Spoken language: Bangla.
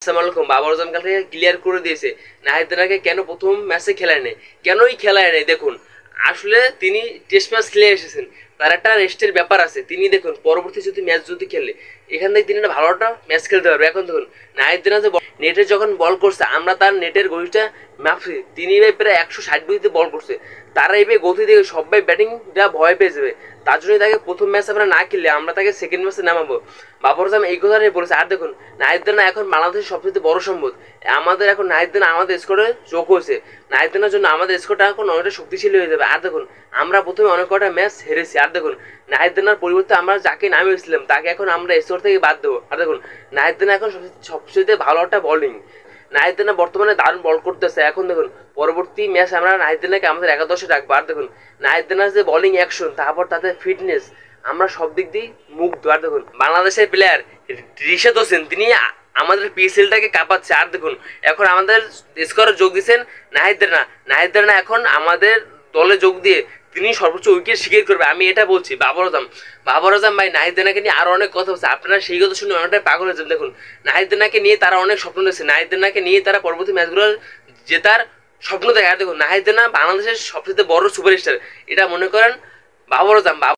আসসালামু আলাইকুম। বাবর আজম কালকে ক্লিয়ার করে দিয়েছে নাহিদ রানাকে কেন প্রথম ম্যাচে খেলায় নেই, কেনই খেলায় নেই। দেখুন, আসলে তিনি টেস্ট ম্যাচ খেলে এসেছেন, তার একটা রেস্টের ব্যাপার আছে। তিনি দেখুন পরবর্তী যদি ম্যাচ যদি খেলে এখান থেকে তিনি একটা ভালো একটা ম্যাচ খেলতে পারবে। এখন দেখুন নাহিদ রানা যে নেটে যখন বল করছে, আমরা তার নেটের গতিটা মাপছি, তিনি প্রায় 160 গতিতে বল করছে। তারা এবার গতি দেখে সবাই ব্যাটিংটা ভয় পেয়ে যাবে। তার জন্যই তাকে প্রথম ম্যাচ আমরা না খেললে আমরা তাকে সেকেন্ড ম্যাচে নামাবো। বাবর আজম এই কথাটাই বলেছে। আর দেখুন নাহিদ রানা এখন বাংলাদেশের সবচেয়ে বড় সম্পদ। আমাদের এখন নাহিদ রানা আমাদের স্কোরে যোগ হয়েছে। নাহিদ রানার জন্য আমাদের স্কোরটা এখন অনেকটা শক্তিশালী হয়ে যাবে। আর দেখুন আমরা প্রথমে অনেক কটা ম্যাচ হেরেছি। আর দেখুন নাহিদ রানার পরিবর্তে আমরা যাকে নামিয়েছিলাম তাকে এখন আমরা স্কোর থেকে বাদ দেবো। আর দেখুন নাহিদ রানা এখন সবচেয়ে ভালো একটা বলিং। নাহিদ রানা বর্তমানে দারুণ বল করতেছে। এখন দেখুন পরবর্তী ম্যাচ আমরা নাহিদ রানাকে আমাদের একাদশে রাখবো। আর দেখুন নাহিদ রানার যে বলিং অ্যাকশন, তারপর তাদের ফিটনেস, আমরা সব দিক দিয়ে মুগ্ধ। আর দেখুন বাংলাদেশের প্লেয়ার রিশাদ হোসেন, তিনি আমাদের পিএসএলটাকে কাঁপাচ্ছে। আর দেখুন এখন আমাদের স্কোরে যোগ দিয়েছেন নাহিদ রানা। নাহিদ রানা এখন আমাদের দলে যোগ দিয়ে তিনি সর্বোচ্চ উইকেট শিকার করবে, আমি এটা বলছি। বাবর আজম ভাই নাহিদ রানাকে নিয়ে আরো অনেক কথা হচ্ছে, আপনারা সেই কথা শুনে অনেকটাই পাগল হয়েছেন। দেখুন নাহিদ রানাকে নিয়ে তারা অনেক স্বপ্ন দেখছে, নাহিদ রানাকে নিয়ে তারা পরবর্তী ম্যাচগুলো জেতার স্বপ্ন দেখে। আর দেখুন নাহিদ রানা বাংলাদেশের সবচেয়ে বড় সুপারস্টার, এটা মনে করেন বাবর আজম।